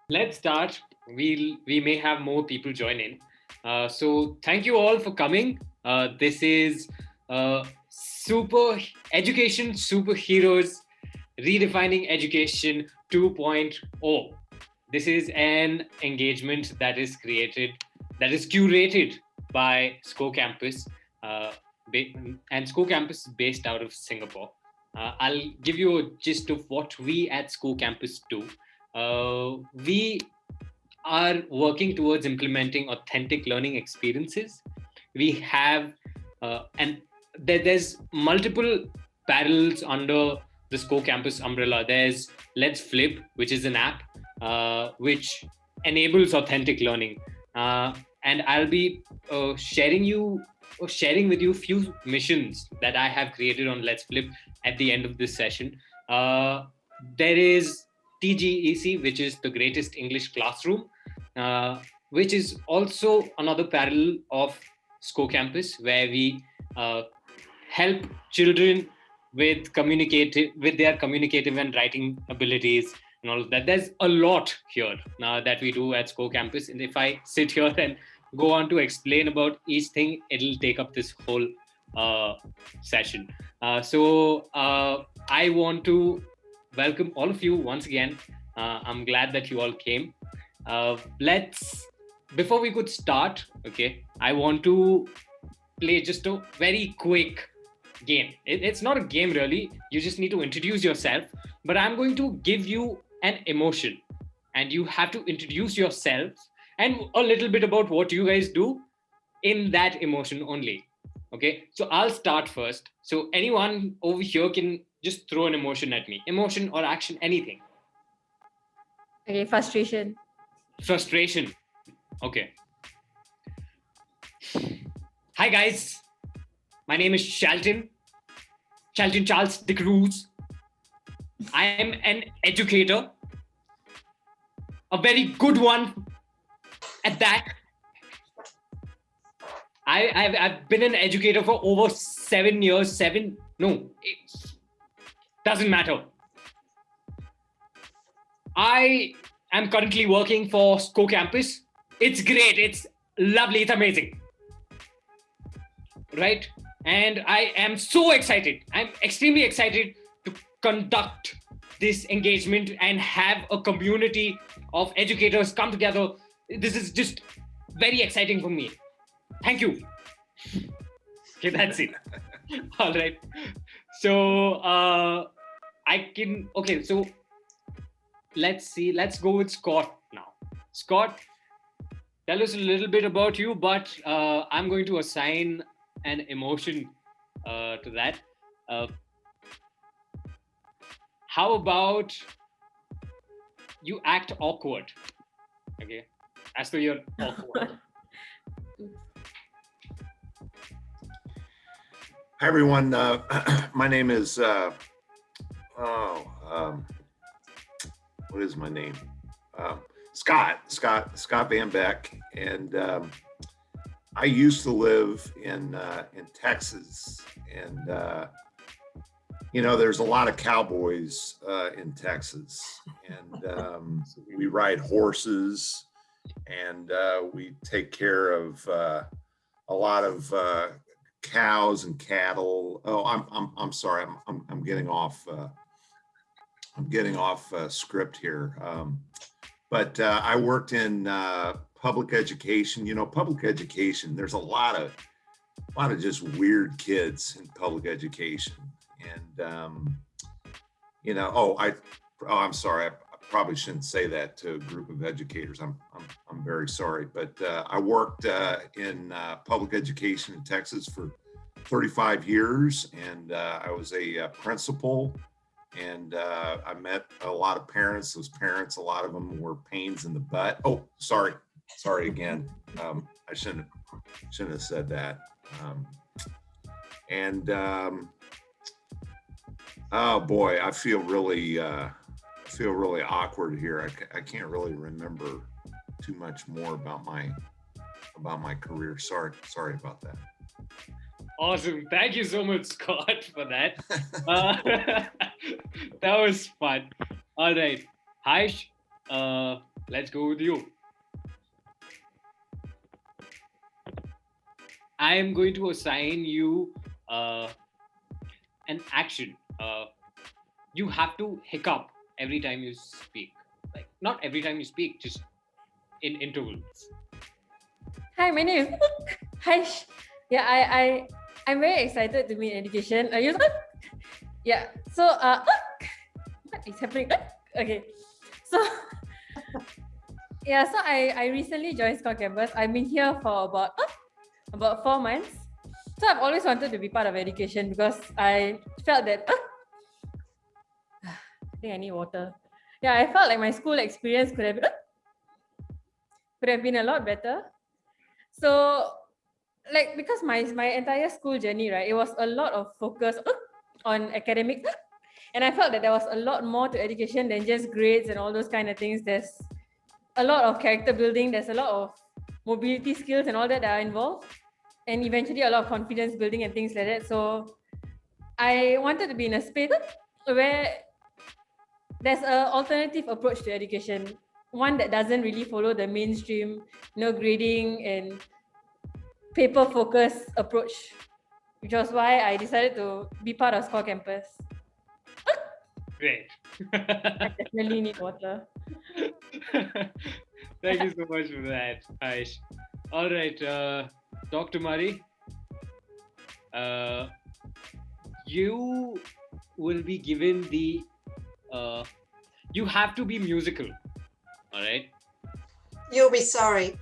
let's start. We may have more people join in. So thank you all for coming. This is Super Education Superheroes Redefining Education 2.0. This is an engagement that is curated by SCO Campus, and SCO Campus is based out of Singapore. I'll give you a gist of what we at SCO Campus do. We are working towards implementing authentic learning experiences. We have, and there's multiple parallels under the SCO Campus umbrella. There's Let's Flip, which is an app which enables authentic learning. And I'll be sharing with you a few missions that I have created on Let's Flip at the end of this session. There is TGEC, which is the greatest English classroom, which is also another parallel of SCO Campus, where we help children with their communicative and writing abilities and all of that. There's a lot here that we do at SCO Campus, and if I sit here and go on to explain about each thing, it'll take up this whole session. So I want to welcome all of you once again. I'm glad that you all came. Before we could start, okay, I want to play just a very quick game. It's not a game really. You just need to introduce yourself, but I'm going to give you an emotion and you have to introduce yourself and a little bit about what you guys do in that emotion only. Okay, so I'll start first. So anyone over here can just throw an emotion at me. Emotion or action, anything. Okay, frustration. Frustration. Okay. Hi guys, my name is Shalton Charles de Cruz. I am an educator, a very good one at that. I've been an educator for over 7 years. It doesn't matter. I am currently working for SCO Campus. It's great. It's lovely. It's amazing. Right? And I am so excited. I'm extremely excited to conduct this engagement and have a community of educators come together. This is just very exciting for me. Thank you. Okay, that's it. All right. So so let's see. Let's go with Scott now. Scott, tell us a little bit about you, but I'm going to assign an emotion to that. How about you act awkward? Okay, as though you're awkward. Hi everyone. My name is what is my name? Scott Van Beck, and I used to live in Texas, and there's a lot of cowboys in Texas, and we ride horses, and we take care of a lot of cows and cattle. Oh, I'm sorry. I'm getting off. I'm getting off script here. But I worked in public education. Public education. There's a lot of just weird kids in public education, and I'm sorry. I probably shouldn't say that to a group of educators. I'm very sorry, but I worked in public education in Texas for 35 years, and I was a principal, and I met a lot of parents. Those parents, a lot of them were pains in the butt. Oh, sorry again. I shouldn't have said that. Oh boy, I feel really awkward here. I can't really remember too much more about my career. Sorry about that. Awesome. Thank you so much, Scott, for that. That was fun. All right. Haish, let's go with you. I am going to assign you an action. You have to hiccup every time you speak. Like, not every time you speak, just in intervals. Hi, my name is Haish. Yeah, I'm very excited to be in education. Yeah. So what is happening? Okay. So yeah, so I recently joined Score Campus. I've been here for about 4 months. So I've always wanted to be part of education because I felt that I think I need water. Yeah, I felt like my school experience could have been a lot better. So like, because my entire school journey, right, it was a lot of focus on academics, and I felt that there was a lot more to education than just grades and all those kind of things. There's a lot of character building, there's a lot of mobility skills and all that are involved, and eventually a lot of confidence building and things like that. So I wanted to be in a space where there's an alternative approach to education, one that doesn't really follow the mainstream, grading and paper focused approach, which was why I decided to be part of Score Campus. Great. I definitely need water. Thank you so much for that, Aish. All right, Dr. Murray, you will be given the, you have to be musical, all right? You'll be sorry.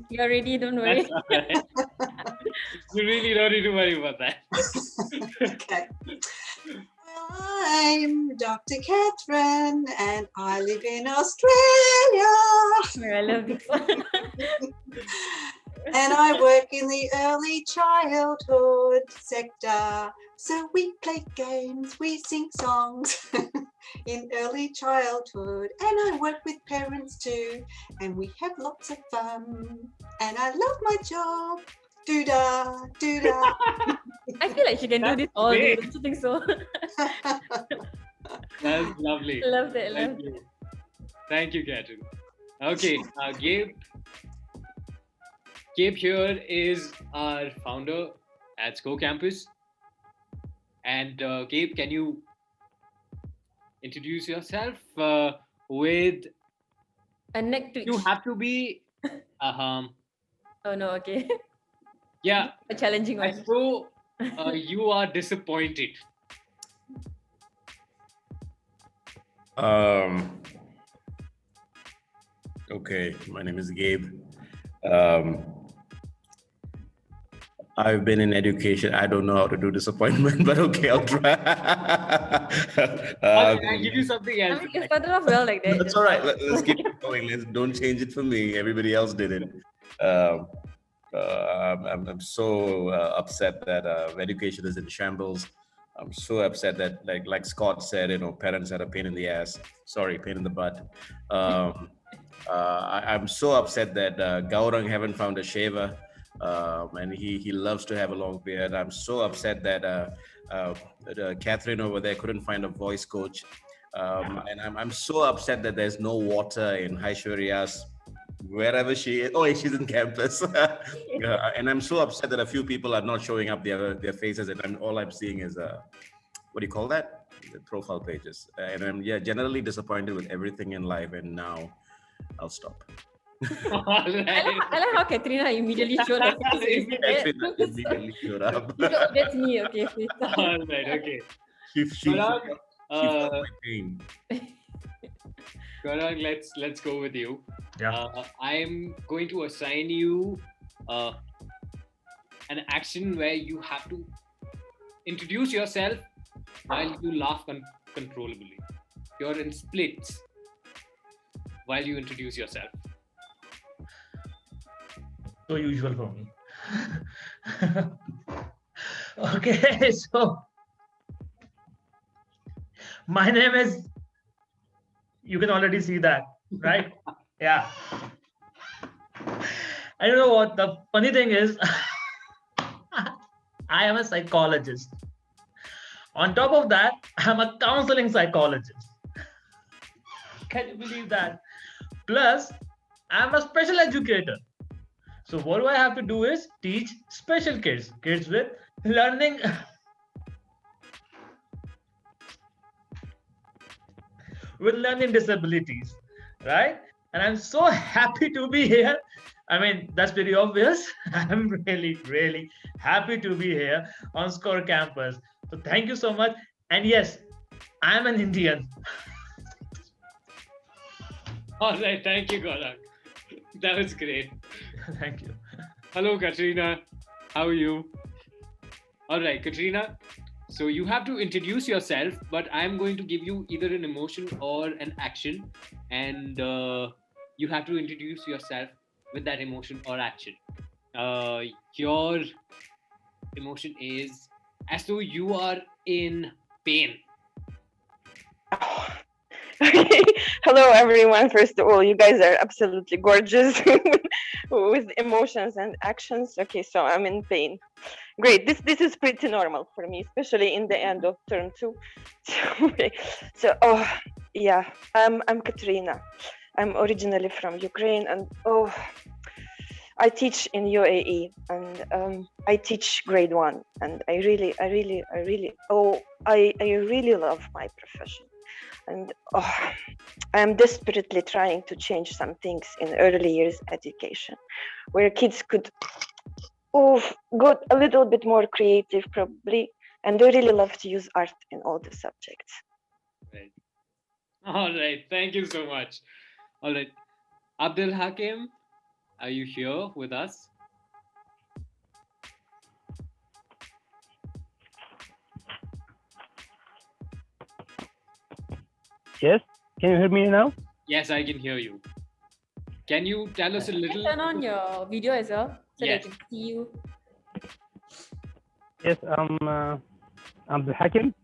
You're ready, don't worry. That's all right. You really don't need to worry about that. Okay. I'm Dr. Catherine and I live in Australia. I love this one. And I work in the early childhood sector. So we play games, we sing songs in early childhood. And I work with parents too. And we have lots of fun. And I love my job. Doo-da, doo-da. I feel like she can do this all day. Don't you think so? That's lovely. Love that. Thank you. Thank you, Catherine. Okay, Gabe. Gabe here is our founder at Score Campus. And Gabe, can you introduce yourself with A neck twitch. You have to be Oh no, okay. yeah, A challenging I one. so you are disappointed. Okay, my name is Gabe. I've been in education. I don't know how to do disappointment, but okay, I'll try. I'll give you something I else. mean, you started off well like that. That's all right. Let's keep it going. Don't change it for me. Everybody else did it. I'm so upset that education is in shambles. I'm so upset that, like Scott said, parents had a pain in the ass. Sorry, pain in the butt. I'm so upset that Gaurang haven't found a shaver. And he loves to have a long beard. I'm so upset that Catherine over there couldn't find a voice coach. And I'm so upset that there's no water in Haiysvariyah's wherever she is. Oh, she's in campus. And I'm so upset that a few people are not showing up their faces, and all I'm seeing is what do you call that? The profile pages. And I'm generally disappointed with everything in life. And now I'll stop. All right. I like how Katrina immediately showed her face. Katrina immediately showed up. That's me, okay. Please. All right, okay. She Gaurang, felt my pain. Gaurang, let's go with you. Yeah. I'm going to assign you an action where you have to introduce yourself while you laugh uncontrollably. You're in splits while you introduce yourself. So usual for me. Okay, so my name is, you can already see that, right? Yeah. I don't know what the funny thing is. I am a psychologist. On top of that, I'm a counseling psychologist. Can you believe that? Plus, I'm a special educator. So what do I have to do is teach special kids with learning with learning disabilities, right? And I'm so happy to be here. I mean, that's very obvious. I'm really, really happy to be here on Score Campus. So thank you so much. And yes, I'm an Indian. All right, thank you, Gaurang. That was great. Thank you. Hello, Katrina. How are you? All right, Katrina. So you have to introduce yourself, but I'm going to give you either an emotion or an action, and you have to introduce yourself with that emotion or action. Your emotion is as though you are in pain. Okay. Hello, everyone. First of all, you guys are absolutely gorgeous with emotions and actions. Okay, so I'm in pain. Great. This is pretty normal for me, especially in the end of term 2. So, oh yeah, I'm Katrina. I'm originally from Ukraine, and I teach in UAE, and I teach grade 1, and I really love my profession. And I am desperately trying to change some things in early years education, where kids could go a little bit more creative, probably, and I really love to use art in all the subjects. Right. All right. Thank you so much. All right. Abdul Hakim, are you here with us? Yes, can you hear me now? Yes, I can hear you. Can you tell us a little? Turn on your video as well so Yes. they can see you. Yes, I'm the Hakim.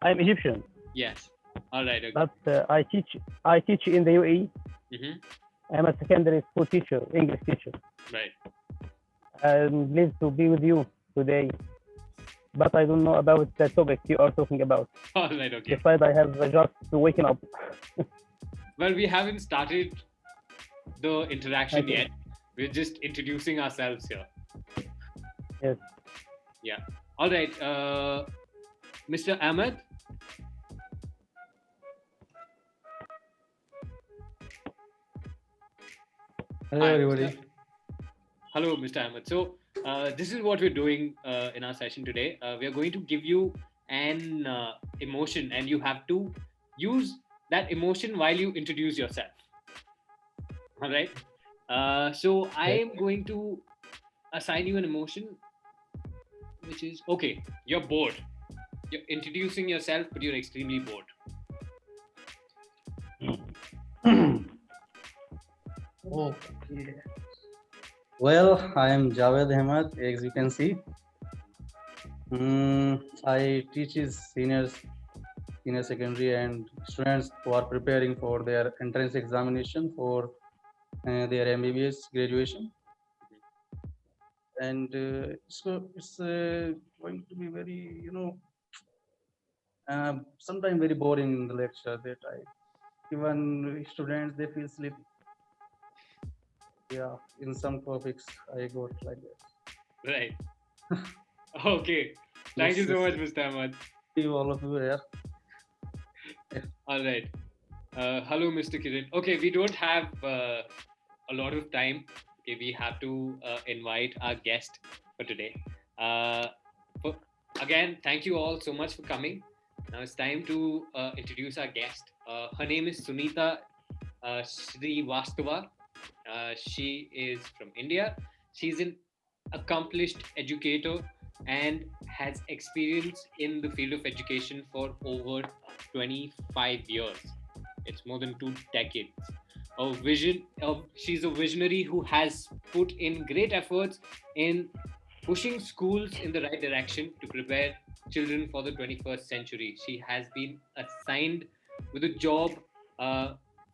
I'm Egyptian, Yes. All right. Okay. but I teach in the UAE. Mm-hmm. I'm a secondary school teacher, English teacher. Right. I'm pleased to be with you today, but I don't know about the topic you are talking about. All right. Okay. Besides, I have just waking up. Well, we haven't started the interaction Okay. yet. We're just introducing ourselves here. Yes. Yeah. All right. Mr. Ahmed. Hello, Hi, everybody. Hello, Mr. Ahmed. So this is what we're doing in our session today. We are going to give you an emotion, and you have to use that emotion while you introduce yourself. All right. So I am going to assign you an emotion, which is okay. You're bored. You're introducing yourself, but you're extremely bored. Okay. Well, I am Javed Ahmed, as you can see. I teach senior secondary and students who are preparing for their entrance examination for their MBBS graduation. And it's going to be very, sometimes very boring in the lecture that even students, they feel sleepy. Yeah, in some topics I got like that. Right. Okay. Thank you so much, Mr. Ahmed. See all of you here. All right. Hello, Mr. Kiran. Okay, we don't have a lot of time. Okay, we have to invite our guest for today. Again, thank you all so much for coming. Now it's time to introduce our guest. Her name is Sunitha Srivasstava. She is from India. She's an accomplished educator and has experience in the field of education for over 25 years. It's more than 2 decades. She's a visionary who has put in great efforts in pushing schools in the right direction to prepare children for the 21st century. She has been assigned with a job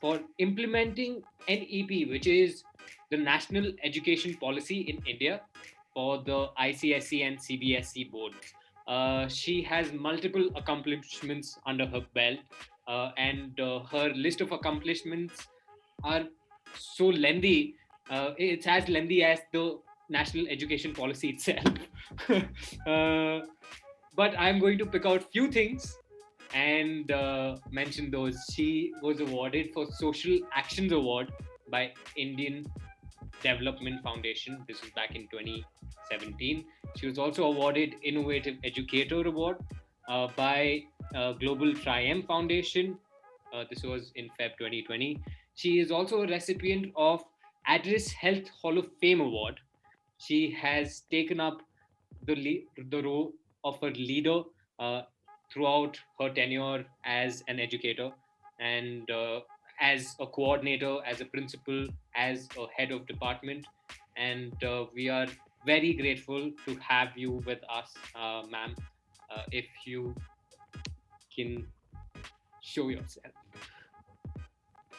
for implementing NEP, which is the National Education Policy in India for the ICSE and CBSE boards. She has multiple accomplishments under her belt, and her list of accomplishments are so lengthy. It's as lengthy as the national education policy itself. But I'm going to pick out few things and mention those. She was awarded for Social Actions Award by Indian Development Foundation. This was back in 2017. She was also awarded Innovative Educator Award by Global Triumph Foundation. This was in Feb 2020. She is also a recipient of Address Health Hall of Fame Award. She has taken up the role of a leader throughout her tenure as an educator, and as a coordinator, as a principal, as a head of department. And we are very grateful to have you with us, ma'am. If you can show yourself.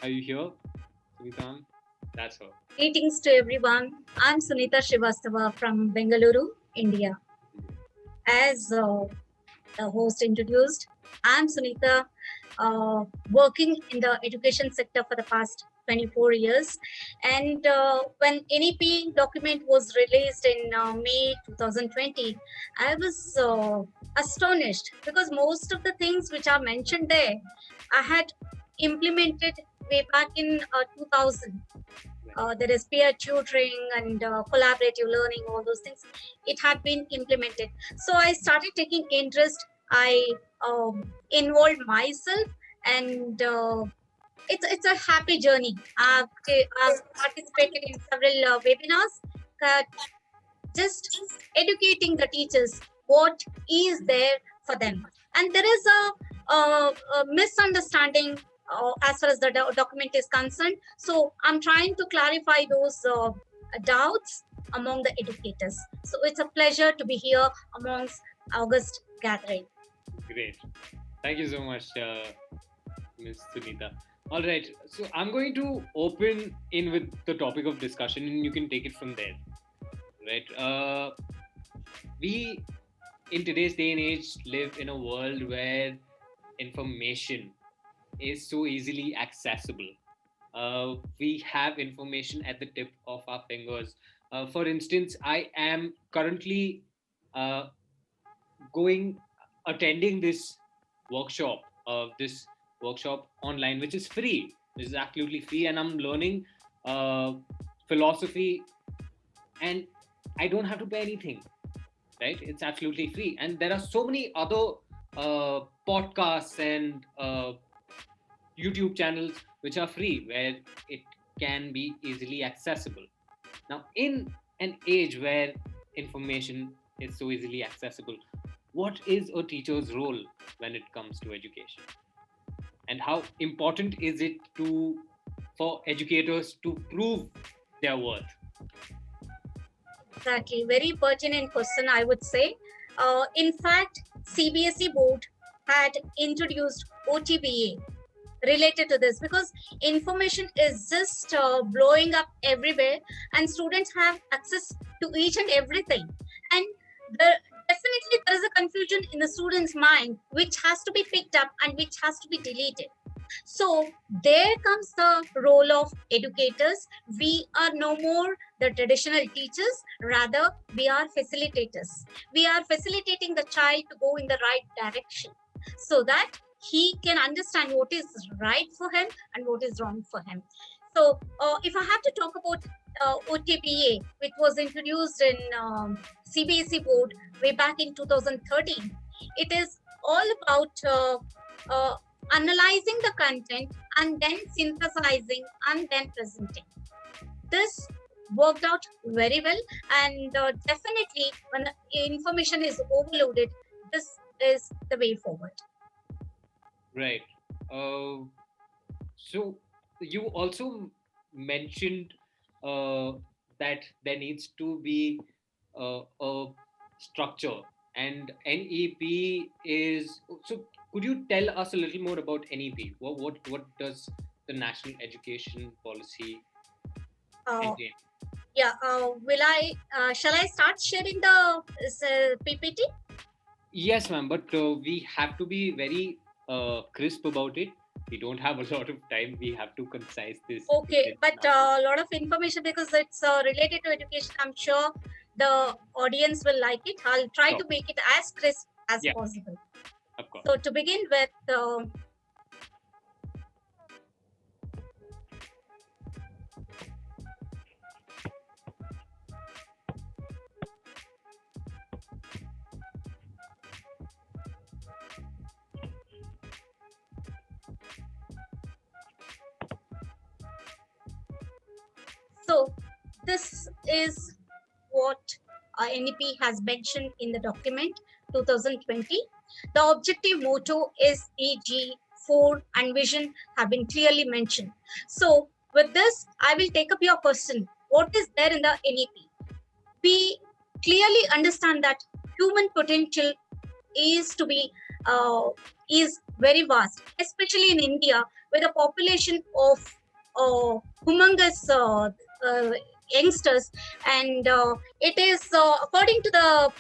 Are you here, Sunitha? That's her. Greetings to everyone. I'm Sunitha Srivasstava from Bengaluru, India. As the host introduced, I'm Sunitha, working in the education sector for the past 24 years. And when NEP document was released in May 2020, I was astonished because most of the things which are mentioned there, I had implemented way back in 2000. There is peer tutoring and collaborative learning, all those things. It had been implemented. So I started taking interest. I involved myself, and it's a happy journey. I've participated in several webinars, just educating the teachers what is there for them. And there is a misunderstanding as far as the document is concerned. So I'm trying to clarify those doubts among the educators. So it's a pleasure to be here amongst August gathering. Great. Thank you so much, Ms. Sunitha. All right. So I'm going to open in with the topic of discussion and you can take it from there. Right. We, in today's day and age, live in a world where information is so easily accessible. We have information at the tip of our fingers. For instance, I am currently attending this workshop online, which is free. This is absolutely free, and I'm learning philosophy, and I don't have to pay anything. Right? It's absolutely free, and there are so many other podcasts and YouTube channels which are free, where it can be easily accessible. Now, in an age where information is so easily accessible, what is a teacher's role when it comes to education? And how important is it for educators to prove their worth? Exactly. Very pertinent question, I would say. In fact, CBSE board had introduced OTBA related to this, because information is just blowing up everywhere and students have access to each and everything. And definitely there is a confusion in the student's mind, which has to be picked up and which has to be deleted. So there comes the role of educators. We are no more the traditional teachers, rather we are facilitators. We are facilitating the child to go in the right direction so that he can understand what is right for him and what is wrong for him. So if I have to talk about OTBA, which was introduced in CBSE board way back in 2013, it is all about analyzing the content and then synthesizing and then presenting. This worked out very well, and definitely when the information is overloaded, this is the way forward. Right. So you also mentioned that there needs to be a structure, and NEP is so. Could you tell us a little more about NEP? What does the National Education Policy entail? Yeah. Shall I start sharing the PPT? Yes, ma'am, but we have to be very crisp about it. We don't have a lot of time. We have to concise this. Okay, but a lot of information because it's related to education. I'm sure the audience will like it. I'll try to make it as crisp as possible. Of course. So to begin with, so this is what NEP has mentioned in the document 2020. The objective motto is EG4 and vision have been clearly mentioned. So with this, I will take up your question. What is there in the NEP? We clearly understand that human potential is to be is very vast, especially in India, with a population of humongous youngsters, and it is according to the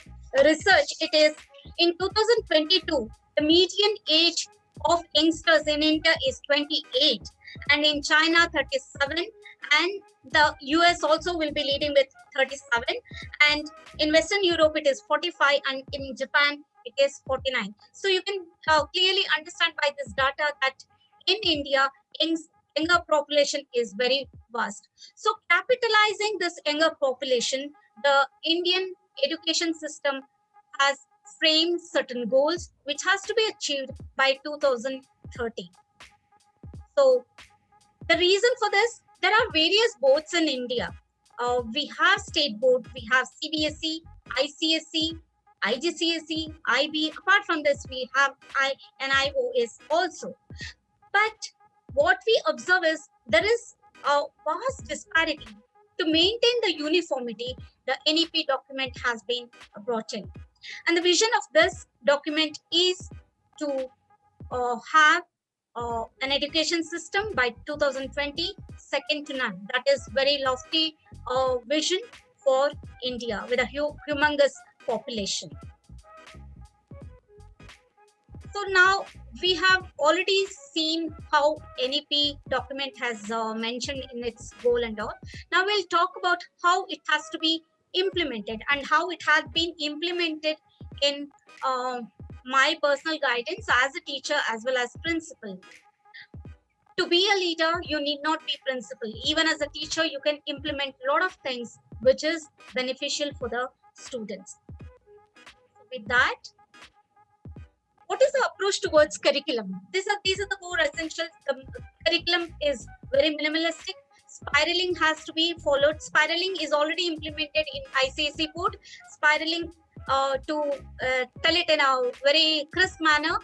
research, it is in 2022 the median age of youngsters in India is 28, and in China 37, and the US also will be leading with 37, and in Western Europe it is 45, and in Japan it is 49. So you can clearly understand by this data that in India, younger population is very vast. So capitalizing this younger population, the Indian education system has framed certain goals which has to be achieved by 2030. So the reason for this, there are various boards in India. We have state board, we have CBSE, ICSE, IGCSE, IB. Apart from this, we have IOS also. But what we observe is there is a vast disparity. To maintain the uniformity, the NEP document has been brought in. And the vision of this document is to have an education system by 2020, second to none. That is very lofty vision for India with a humongous population. So now we have already seen how NEP document has mentioned in its goal and all. Now we'll talk about how it has to be implemented and how it has been implemented in my personal guidance as a teacher as well as principal. To be a leader, you need not be principal. Even as a teacher, you can implement a lot of things which is beneficial for the students. With that, what is the approach towards curriculum? These are the core essentials. The curriculum is very minimalistic. Spiraling has to be followed. Spiraling is already implemented in ICSE board. Spiraling, to tell it in a very crisp manner,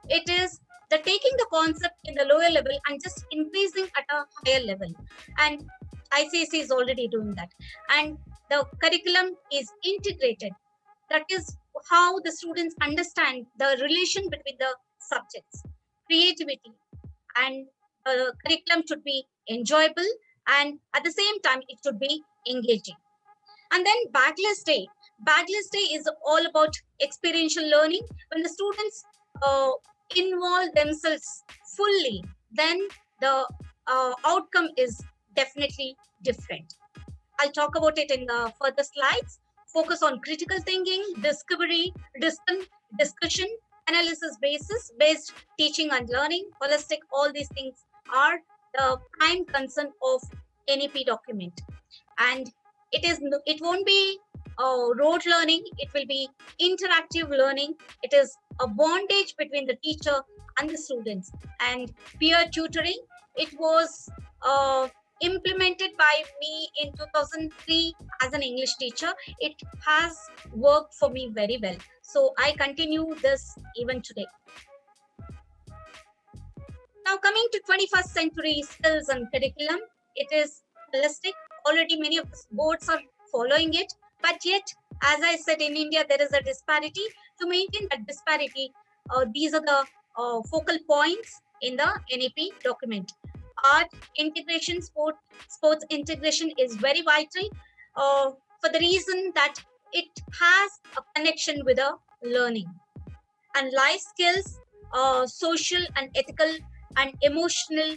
it is the taking the concept in the lower level and just increasing at a higher level. And ICSE is already doing that. And the curriculum is integrated. That is how the students understand the relation between the subjects, creativity, and the curriculum should be enjoyable, and at the same time it should be engaging. And then backless day. Backless day is all about experiential learning. When the students involve themselves fully, then the outcome is definitely different. I'll talk about it in the further slides. Focus on critical thinking, discovery, discussion, analysis based teaching and learning, holistic, all these things are the prime concern of NEP document. And it won't be rote learning, it will be interactive learning. It is a bondage between the teacher and the students. And peer tutoring, it was implemented by me in 2003 as an English teacher. It has worked for me very well. So I continue this even today. Now coming to 21st century skills and curriculum, it is holistic. Already many of the boards are following it, but yet, as I said, in India, there is a disparity. To maintain that disparity, these are the focal points in the NEP document. Art integration, sports integration is very vital for the reason that it has a connection with the learning. and life skills, social and ethical and emotional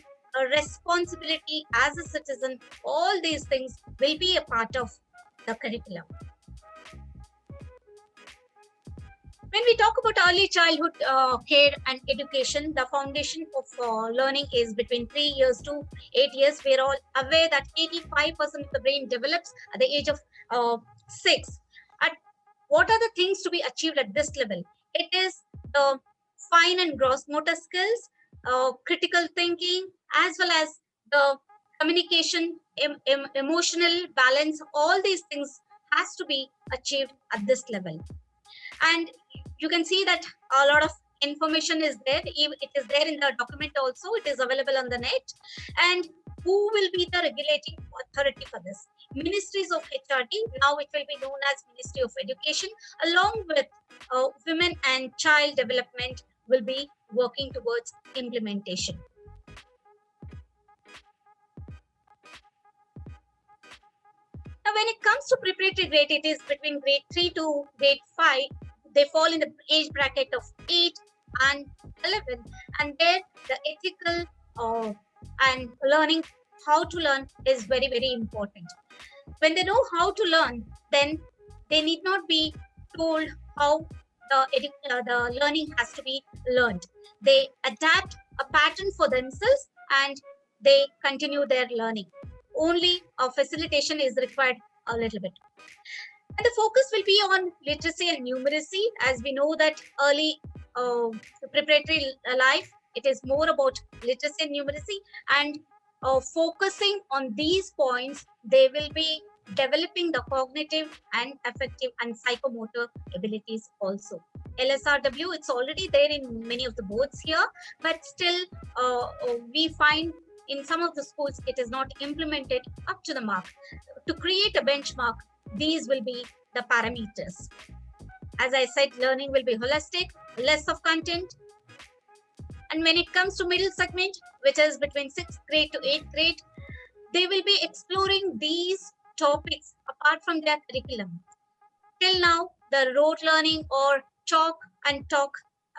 responsibility as a citizen, all these things will be a part of the curriculum. When we talk about early childhood care and education, the foundation of learning is between 3 years to 8 years. We're all aware that 85% of the brain develops at the age of 6. What are the things to be achieved at this level? It is the fine and gross motor skills, critical thinking, as well as the communication, emotional balance. All these things has to be achieved at this level. And you can see that a lot of information is there. It is there in the document also. It is available on the net. And who will be the regulating authority for this? Ministries of HRD, now it will be known as Ministry of Education, along with women and child development will be working towards implementation. Now, when it comes to preparatory grade, it is between grade 3 to grade 5. They fall in the age bracket of 8 and 11. And there, the ethical and learning how to learn is very, very important. When they know how to learn, then they need not be told how the learning has to be learned. They adapt a pattern for themselves and they continue their learning. Only a facilitation is required a little bit. And the focus will be on literacy and numeracy. As we know that early preparatory life, it is more about literacy and numeracy, and focusing on these points, they will be developing the cognitive and affective and psychomotor abilities also. LSRW, it's already there in many of the boards here, but still we find in some of the schools it is not implemented up to the mark. To create a benchmark, these will be the parameters. As I said, learning will be holistic, less of content. And when it comes to middle segment, which is between 6th grade to 8th grade, they will be exploring these topics apart from their curriculum. Till now, the rote learning or chalk and talk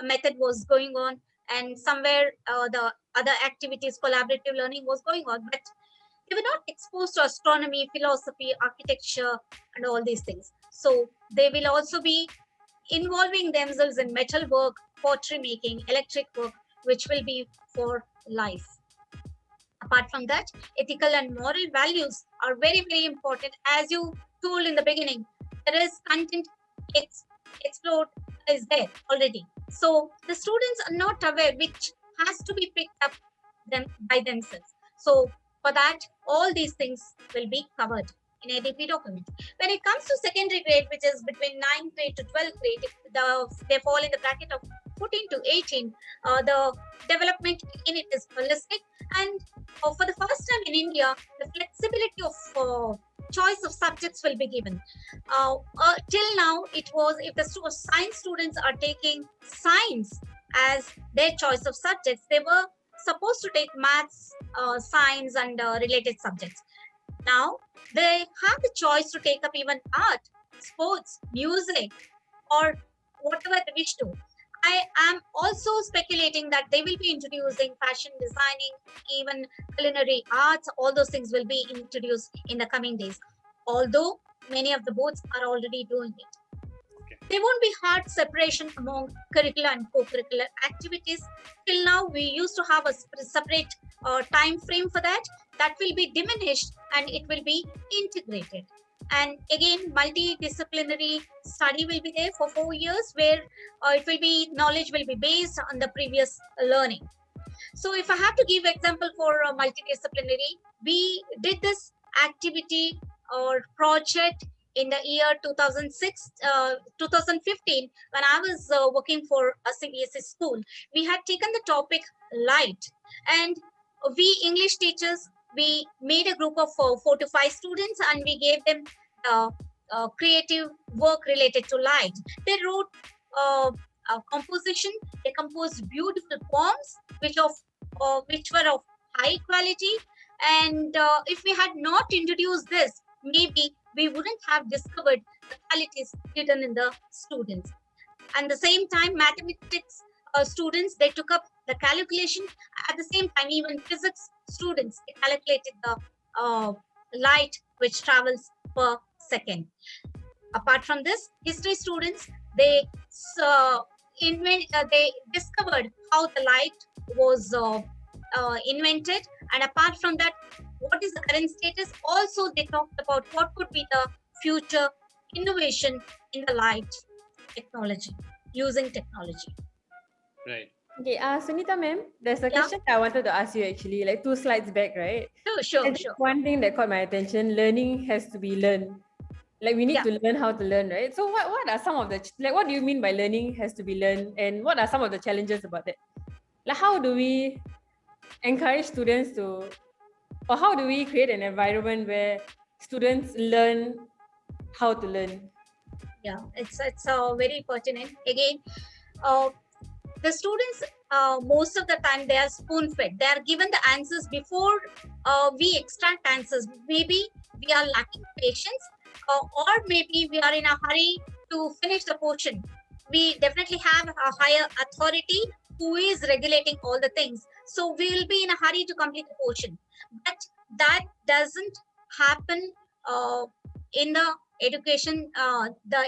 method was going on, and somewhere the other activities, collaborative learning was going on, but they were not exposed to astronomy, philosophy, architecture, and all these things. So they will also be involving themselves in metal work, pottery making, electric work, which will be for life. Apart from that, ethical and moral values are very, very important. As you told in the beginning, there is content explored is there already. So the students are not aware which has to be picked up by themselves. So for that, all these things will be covered in a ADP document. When it comes to secondary grade, which is between 9th grade to 12th grade, they fall in the bracket of 14 to 18. The development in it is holistic, and for the first time in India, the flexibility of choice of subjects will be given. Till now, it was if the science students are taking science as their choice of subjects, they were supposed to take maths, science, and related subjects. Now they have the choice to take up even art, sports, music, or whatever they wish to. I am also speculating that they will be introducing fashion designing, even culinary arts. All those things will be introduced in the coming days. Although many of the boards are already doing it. There won't be hard separation among curricular and co-curricular activities. Till now, we used to have a separate time frame for that. That will be diminished and it will be integrated. And again, multidisciplinary study will be there for 4 years, where knowledge will be based on the previous learning. So if I have to give example for multidisciplinary, we did this activity or project in the year 2006, 2015, when I was working for a CBSE school. We had taken the topic light, and we English teachers, we made a group of 4 to 5 students, and we gave them creative work related to light. They wrote a composition. They composed beautiful poems, which were of high quality. And if we had not introduced this, maybe we wouldn't have discovered the qualities hidden in the students. And the same time, mathematics students, they took up the calculation. At the same time, even physics students, they calculated the light which travels per second. Apart from this, history students, they they discovered how the light was invented. And apart from that, what is the current status? Also, they talked about what could be the future innovation in the light technology, using technology. Right. Okay, Sunitha ma'am, there's a question I wanted to ask you actually, like 2 slides back, right? Sure. One thing that caught my attention, learning has to be learned. Like we need to learn how to learn, right? So what are some of the, like what do you mean by learning has to be learned, and what are some of the challenges about that? Like how do we encourage students to, or how do we create an environment where students learn how to learn? Yeah, it's very pertinent. Again, the students, most of the time, they are spoon-fed. They are given the answers before we extract answers. Maybe we are lacking patience, or maybe we are in a hurry to finish the portion. We definitely have a higher authority who is regulating all the things. So we will be in a hurry to complete the portion. But that doesn't happen in the education,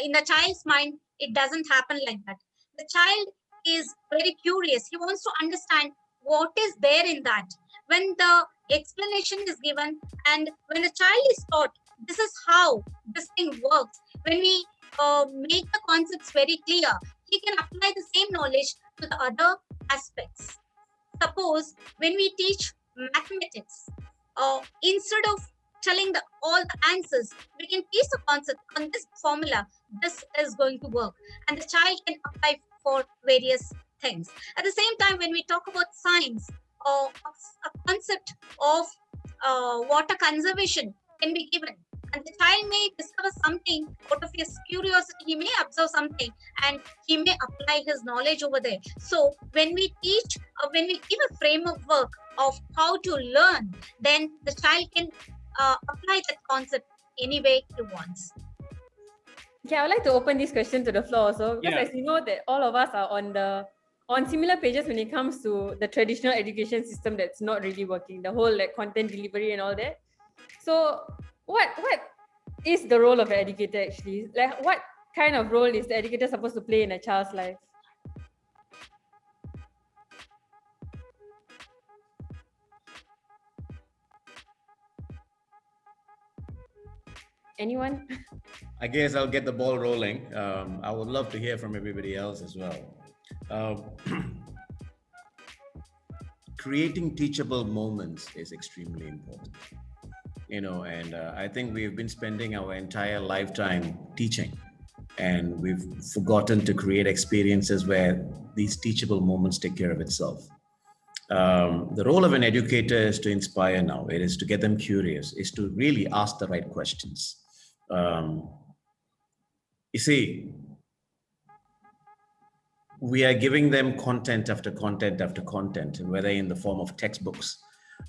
in the child's mind. It doesn't happen like that. The child is very curious. He wants to understand what is there in that. When the explanation is given and when the child is taught, this is how this thing works. When we make the concepts very clear, he can apply the same knowledge to the other aspects. Suppose when we teach mathematics, instead of telling all the answers, we can teach the concept on this formula. This is going to work, and the child can apply for various things. At the same time, when we talk about science, or a concept of water conservation can be given, and the child may discover something out of his curiosity. He may observe something and he may apply his knowledge over there. So when we teach, when we give a framework of how to learn, then the child can apply that concept any way he wants. Okay, I would like to open this question to the floor also, because as you know that all of us are on similar pages when it comes to the traditional education system that's not really working, the whole like content delivery and all that. So what is the role of an educator actually? Like what kind of role is the educator supposed to play in a child's life? Anyone? I guess I'll get the ball rolling. I would love to hear from everybody else as well. Creating teachable moments is extremely important, you know, and I think we've been spending our entire lifetime teaching, and we've forgotten to create experiences where these teachable moments take care of itself. The role of an educator is to inspire now. It is to get them curious, is to really ask the right questions. You see, we are giving them content after content after content, whether in the form of textbooks.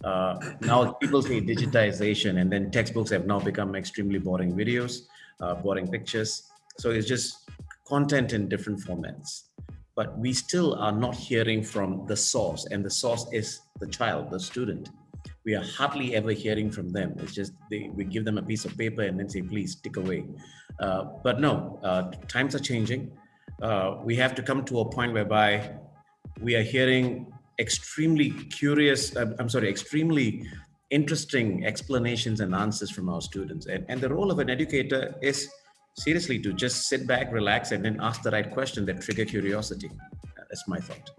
Now people say digitization, and then textbooks have now become extremely boring videos, boring pictures. So it's just content in different formats. But we still are not hearing from the source, and the source is the child, the student. We are hardly ever hearing from them. It's just we give them a piece of paper and then say, please tick away. But no, times are changing. We have to come to a point whereby we are hearing extremely extremely interesting explanations and answers from our students. And the role of an educator is seriously to just sit back, relax, and then ask the right question that trigger curiosity. That's my thought.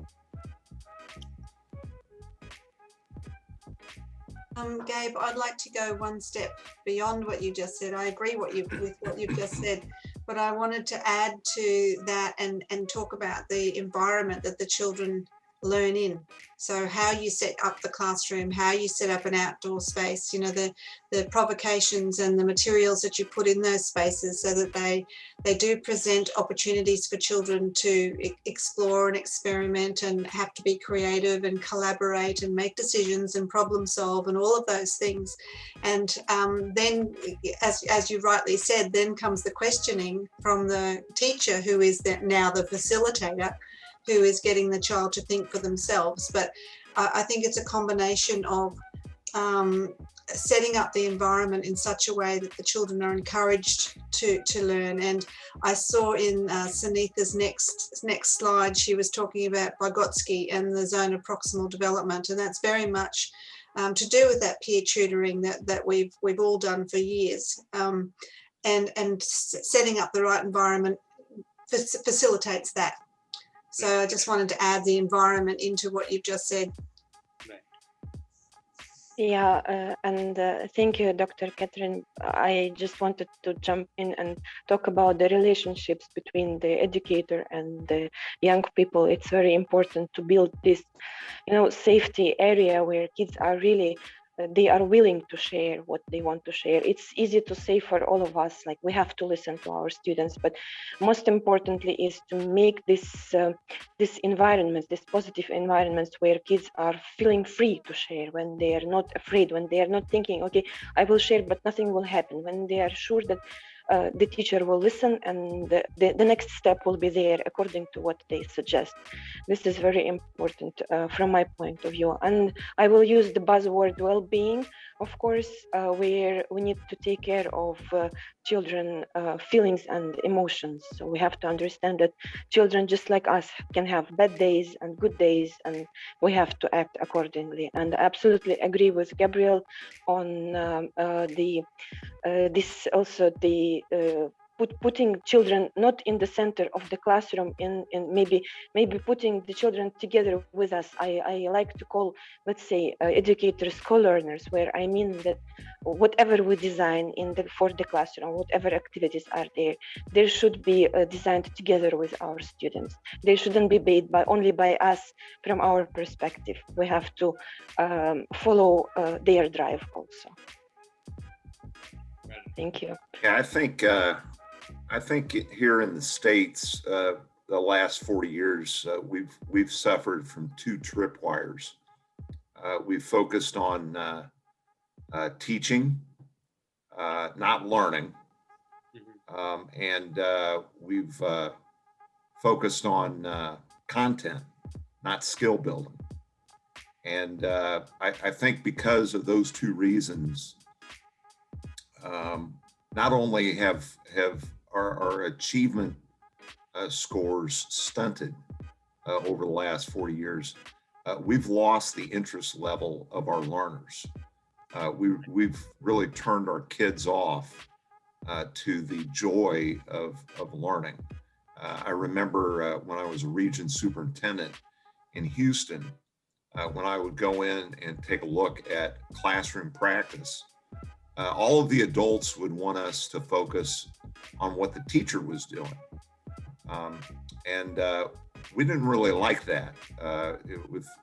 Gabe, I'd like to go one step beyond what you just said. I agree with what you've just said, but I wanted to add to that and talk about the environment that the children learn in. So how you set up the classroom, how you set up an outdoor space, you know, the provocations and the materials that you put in those spaces so that they do present opportunities for children to explore and experiment and have to be creative and collaborate and make decisions and problem solve and all of those things. And then, as you rightly said, then comes the questioning from the teacher, who is now the facilitator, who is getting the child to think for themselves. But I think it's a combination of setting up the environment in such a way that the children are encouraged to learn. And I saw in Sunitha's next slide, she was talking about Vygotsky and the zone of proximal development, and that's very much to do with that peer tutoring that we've all done for years. And setting up the right environment facilitates that. So I just wanted to add the environment into what you've just said. Yeah, and thank you, Dr. Catherine. I just wanted to jump in and talk about the relationships between the educator and the young people. It's very important to build this, safety area where kids are really they are willing to share what they want to share. It's easy to say for all of us, like we have to listen to our students, but most importantly is to make this environment, this positive environments where kids are feeling free to share, when they are not afraid, when they are not thinking, okay, I will share, but nothing will happen, when they are sure that the teacher will listen and the next step will be there according to what they suggest. This is very important from my point of view. And I will use the buzzword well-being, of course, where we need to take care of children feelings and emotions. So we have to understand that children, just like us, can have bad days and good days, and we have to act accordingly. And I absolutely agree with Gabriel on putting children not in the center of the classroom, in maybe putting the children together with us. I like to call, let's say, educators co-learners, where I mean that whatever we design for the classroom, whatever activities are there, they should be designed together with our students. They shouldn't be made only by us from our perspective. We have to follow their drive also. Thank you. Yeah, I think here in the States, the last 40 years, we've suffered from two tripwires. We've focused on teaching, not learning, and we've focused on content, not skill building. And I think because of those two reasons, not only have our achievement scores stunted over the last 40 years, we've lost the interest level of our learners. We've really turned our kids off to the joy of learning. I remember when I was a region superintendent in Houston, when I would go in and take a look at classroom practice, all of the adults would want us to focus on what the teacher was doing. And we didn't really like that.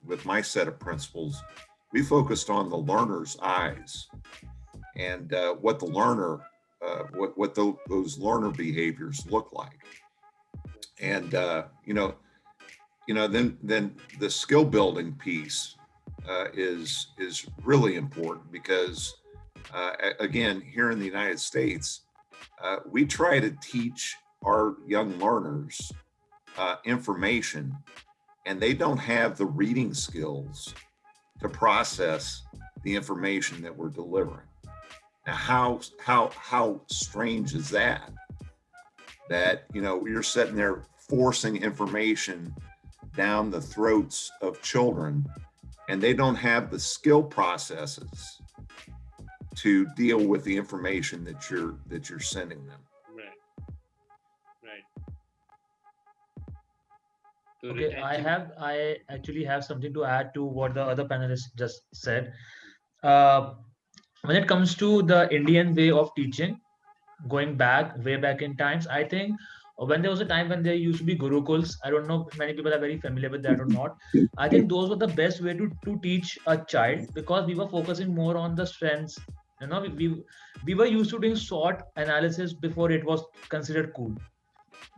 With my set of principles, we focused on the learner's eyes and what the learner, those learner behaviors look like. And, then the skill building piece is really important because again, here in the United States, we try to teach our young learners information, and they don't have the reading skills to process the information that we're delivering. Now, how strange is that? That, you're sitting there forcing information down the throats of children, and they don't have the skill processes to deal with the information that you're sending them. Right. Okay, I actually have something to add to what the other panelists just said. When it comes to the Indian way of teaching, going way back in times, I think when there was a time when there used to be gurukuls. I don't know if many people are very familiar with that or not. I think those were the best way to teach a child, because we were focusing more on the strengths. We were used to doing SWOT analysis before it was considered cool,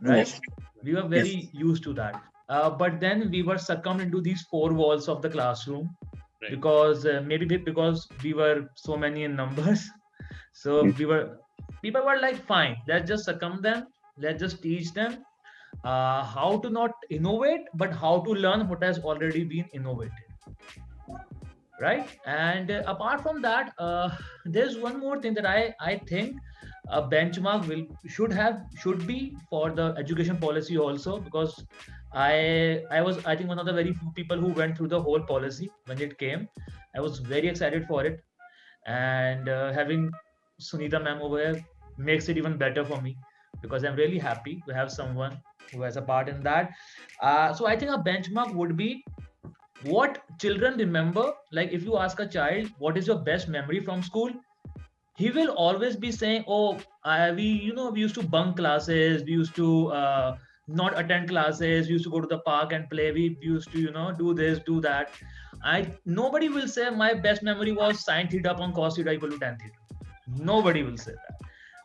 right? Yes. We were very used to that. But then we were succumbed into these four walls of the classroom, Right. because maybe because we were so many in numbers. So people were like, fine, let's just succumb them, let's just teach them how to not innovate, but how to learn what has already been innovated, right? And apart from that, there's one more thing that I think a benchmark should be for the education policy also, because I was, I think, one of the very few people who went through the whole policy when it came. I was very excited for it, and having Sunitha ma'am over here makes it even better for me, because I'm really happy to have someone who has a part in that. So I think a benchmark would be what children remember. Like, if you ask a child, what is your best memory from school? He will always be saying, oh, we used to bunk classes, we used to not attend classes, we used to go to the park and play, we used to do this, do that. Nobody will say my best memory was sin theta upon cos theta equal to tan theta. Nobody will say that.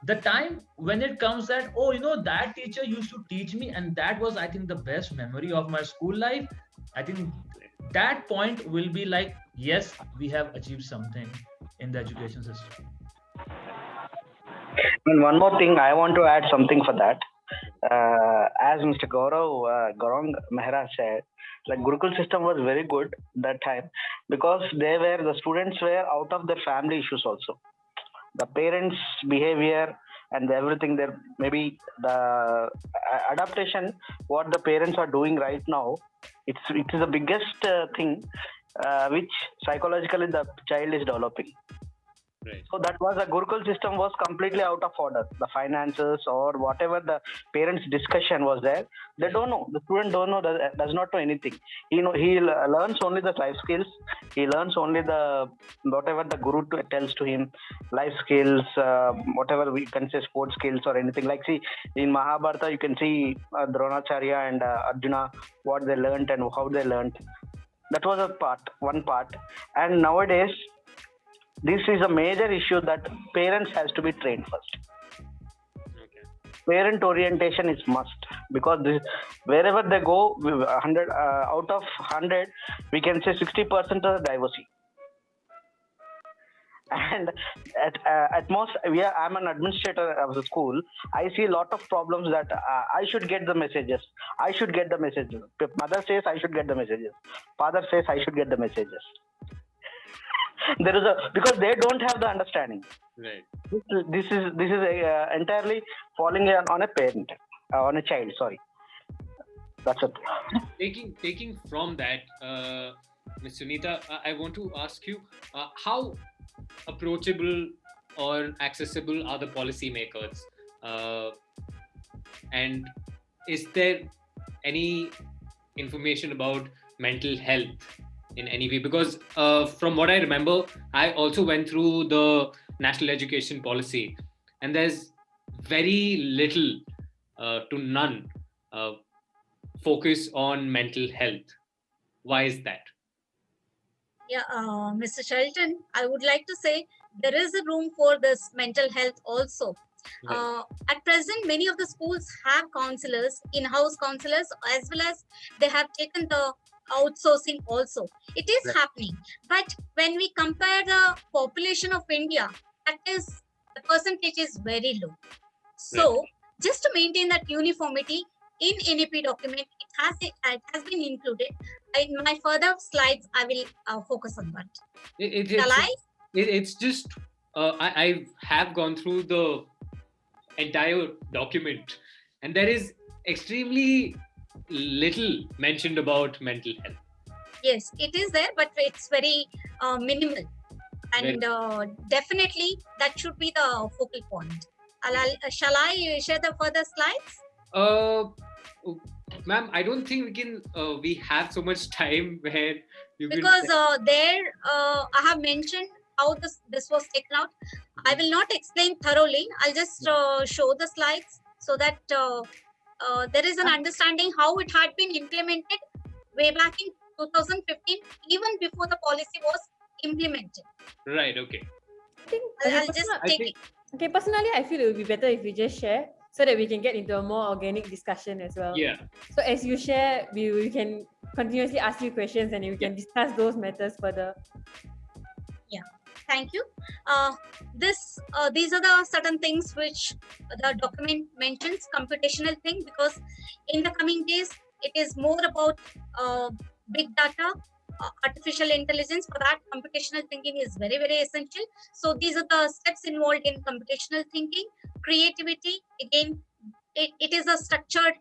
The time when it comes that, oh, that teacher used to teach me, and that was, I think, the best memory of my school life, I think that point will be like, yes, we have achieved something in the education system. And one more thing, I want to add something for that. As Mr. Gaurang Mehra said, like, Gurukul system was very good that time, because the students were out of their family issues also. The parents' behavior and everything there, maybe the adaptation, what the parents are doing right now, it is the biggest thing which psychologically the child is developing. Right. So that was, a Gurukul system was completely out of order. The finances or whatever the parents' discussion was there, they don't know. The student don't know, does not know anything. He learns only the life skills. He learns only whatever the guru tells to him, life skills, whatever we can say, sports skills or anything. Like, see, in Mahabharata, you can see Dronacharya and Arjuna, what they learned and how they learned. That was one part. And nowadays, this is a major issue that parents has to be trained first. Okay. Parent orientation is must, because wherever they go, 100 out of 100, we can say 60% are divorcee. And at most, I'm an administrator of the school. I see a lot of problems that I should get the messages. I should get the messages. Mother says I should get the messages. Father says I should get the messages. There is because they don't have the understanding. Right. This is entirely falling on a parent, on a child. Sorry, that's it. Taking from that, Ms. Sunitha, I want to ask you, how approachable or accessible are the policymakers, and is there any information about mental health in any way? Because from what I remember, I also went through the National Education Policy, and there's very little to none focus on mental health. Why is that? Yeah, Mr. Shalton, I would like to say there is a room for this mental health also. Right. At present, many of the schools have counselors, in-house counselors, as well as they have taken the outsourcing also. It is Right. happening. But when we compare the population of India, the percentage is very low. So just to maintain that uniformity in NEP document, it has been included. In my further slides, I will focus on that. It's just, I have gone through the entire document, and there is extremely little mentioned about mental health. Yes, it is there, but it's very minimal. And definitely that should be the focal point. Shall I share the further slides? Ma'am, I don't think we have so much time where you because there I have mentioned how this was taken out. I will not explain thoroughly. I'll just show the slides so that there is an understanding how it had been implemented way back in 2015, even before the policy was implemented. Right. Okay. I think I'll just take it. Okay, personally, I feel it would be better if we just share so that we can get into a more organic discussion as well. Yeah. So as you share, we can continuously ask you questions and we can discuss those matters further. Yeah, thank you. These are the certain things which the document mentions, computational thing, because in the coming days, it is more about big data, artificial intelligence. For that, computational thinking is very, very essential. So these are the steps involved in computational thinking. Creativity, again, it is a structured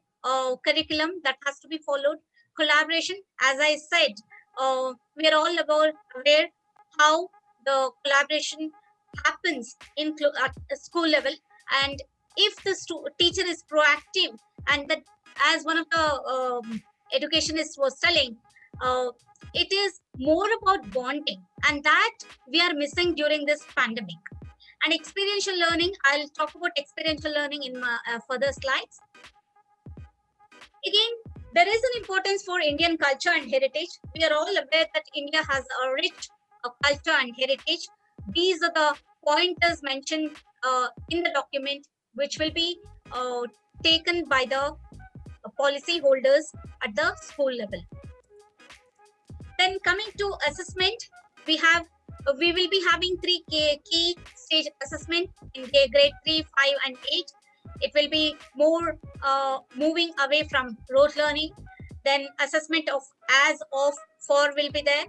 curriculum that has to be followed. Collaboration, as I said, we are all aware how the collaboration happens at the school level, and if the teacher is proactive, and that, as one of the educationists was telling, it is more about bonding, and that we are missing during this pandemic. And experiential learning, I'll talk about experiential learning in my further slides. Again, there is an importance for Indian culture and heritage. We are all aware that India has a rich culture and heritage. These are the pointers mentioned in the document, which will be taken by the policy holders at the school level. Then coming to assessment, we will be having three key stage assessment in grade 3, 5, and 8. It will be more moving away from rote learning. Then assessment of as, of, for will be there.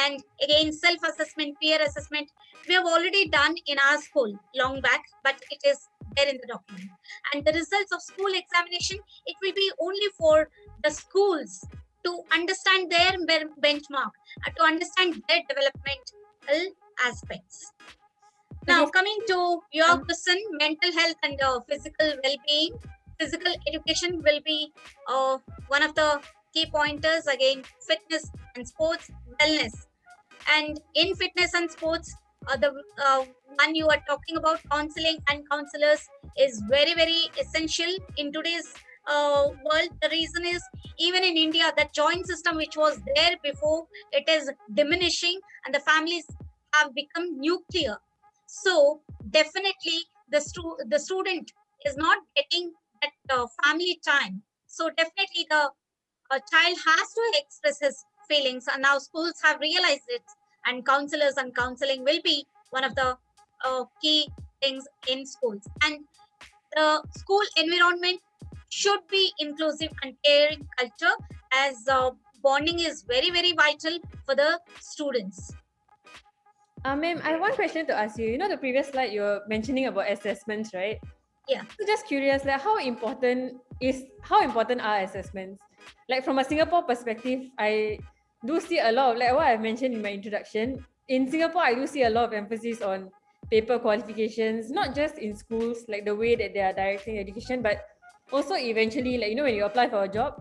And again, self-assessment, peer assessment, we have already done in our school long back, but it is there in the document. And the results of school examination, it will be only for the schools to understand their benchmark, to understand their developmental aspects. Now, coming to your question, mental health and physical well-being. Physical education will be one of the key pointers. Again, fitness and sports, wellness. And in fitness and sports, the one you are talking about, counseling and counselors, is very, very essential in today's world. The reason is, even in India, the joint system which was there before, it is diminishing, and the families have become nuclear. So definitely the student is not getting that family time. So definitely the child has to express his feelings, and now schools have realized it, and counselors and counseling will be one of the key things in schools. And the school environment should be inclusive and caring culture, as bonding is very, very vital for the students. Ma'am, I have one question to ask you. You know, the previous slide you were mentioning about assessments, right? Yeah. So just curious, like how important are assessments? Like from a Singapore perspective, I do see a lot of, like what I mentioned in my introduction. In Singapore, I do see a lot of emphasis on paper qualifications, not just in schools, like the way that they are directing education, but also eventually, like, you know, when you apply for a job,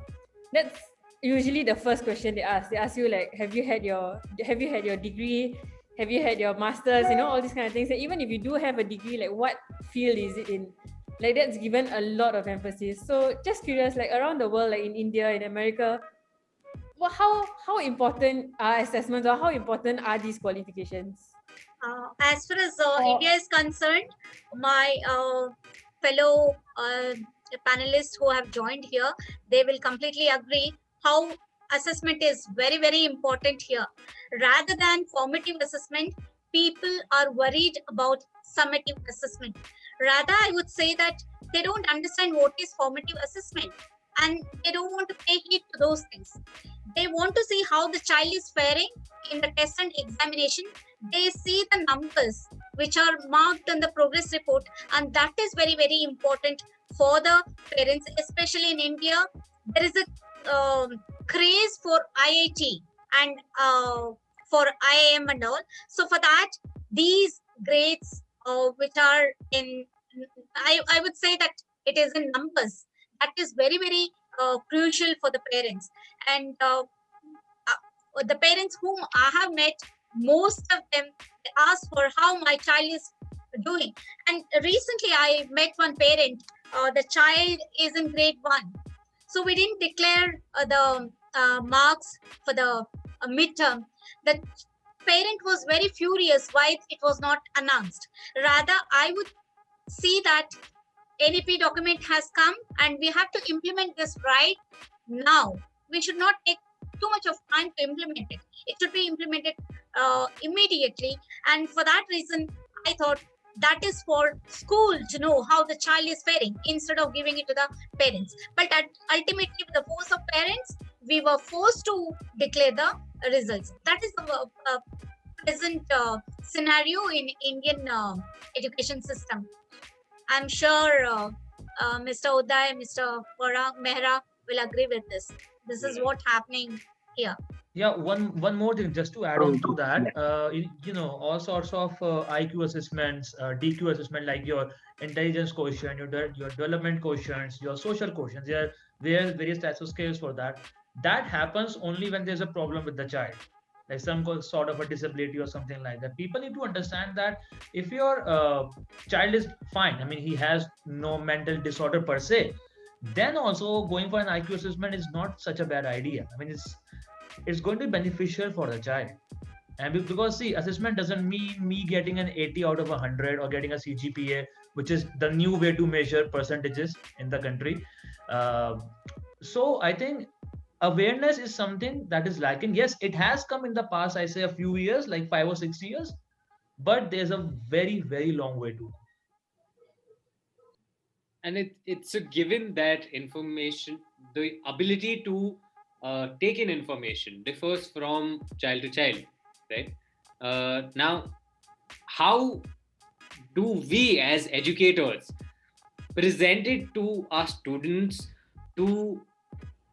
that's usually the first question they ask. They ask you like, have you had your degree? Have you had your master's? You know, all these kind of things. And even if you do have a degree, like what field is it in? Like that's given a lot of emphasis. So just curious, like around the world, like in India, in America, how important are assessments, or how important are these qualifications? As far as India is concerned, my fellow panelists who have joined here, they will completely agree how assessment is very, very important here. Rather than formative assessment, people are worried about summative assessment. Rather, I would say that they don't understand what is formative assessment, and they don't want to take it to those things. They want to see how the child is faring in the test and examination. They see the numbers which are marked on the progress report, and that is very, very important for the parents, especially in India. There is a craze for IIT and for IIM and all. So for that, these grades which are in, I would say that it is in numbers. That is very, very crucial for the parents. And the parents whom I have met, most of them ask for how my child is doing. And recently I met one parent the child is in grade 1. So we didn't declare the marks for the midterm. The parent was very furious why it was not announced. Rather, I would see that NEP document has come and we have to implement this right now. We should not take too much of time to implement it. It should be implemented immediately. And for that reason, I thought that is for school to know how the child is faring instead of giving it to the parents. But ultimately, with the force of parents, we were forced to declare the results. That is the present scenario in Indian education system. I'm sure Mr. Uday, Mr. Mehra will agree with this. This is what's happening here. Yeah, one more thing just to add on to that, all sorts of IQ assessments, DQ assessment, like your intelligence quotient, your development quotients, your social quotients. There are various types of scales for that. That happens only when there's a problem with the child, like some sort of a disability or something like that. People need to understand that if your child is fine, I mean, he has no mental disorder per se, then also going for an IQ assessment is not such a bad idea. I mean, it's going to be beneficial for the child. And because see, assessment doesn't mean me getting an 80 out of 100 or getting a CGPA, which is the new way to measure percentages in the country. So I think awareness is something that is lacking. Yes, it has come in the past, I say a few years, like 5 or 6 years, but there's a very, very long way to go. And it's a given that information, the ability to take in information differs from child to child, right? Now, how do we as educators present it to our students to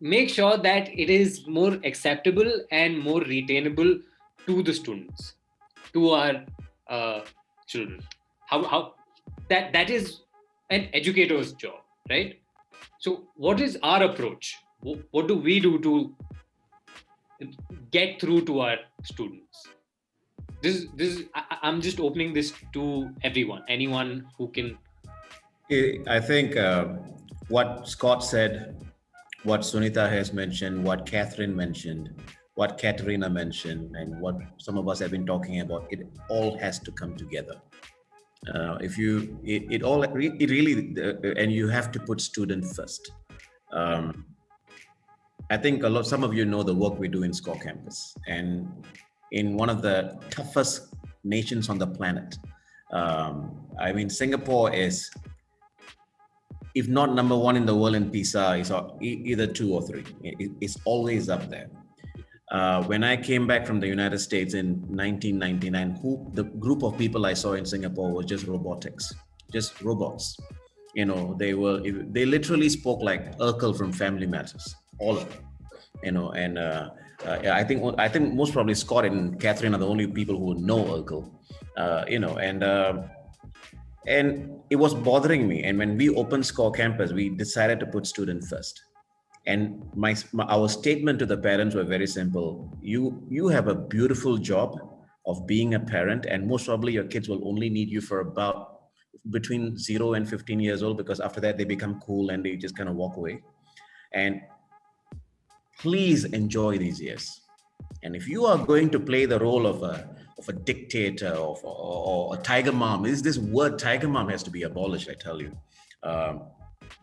make sure that it is more acceptable and more retainable to the students, to our children? How that is an educator's job, right? So what is our approach? What do we do to get through to our students? I'm just opening this to everyone, anyone who can. I think what Scott said, what Sunitha has mentioned, what Catherine mentioned, what Katerina mentioned, and what some of us have been talking about, it all has to come together. If you, it really, and you have to put student first. I think some of you know the work we do in SCORE campus, and in one of the toughest nations on the planet. I mean, Singapore is, if not number one in the world in PISA, is either 2 or 3. It's always up there. When I came back from the United States in 1999, the group of people I saw in Singapore was just robotics, just robots. You know, they literally spoke like Urkel from Family Matters, all of them. You know, and I think most probably Scott and Catherine are the only people who know Urkel. You know, and it was bothering me. And when we opened SCORE campus, we decided to put student first. And our statement to the parents were very simple. You have a beautiful job of being a parent, and most probably your kids will only need you for about between 0 and 15 years old, because after that they become cool and they just kind of walk away. And please enjoy these years. And if you are going to play the role of a dictator or a tiger mom, this word tiger mom has to be abolished, I tell you.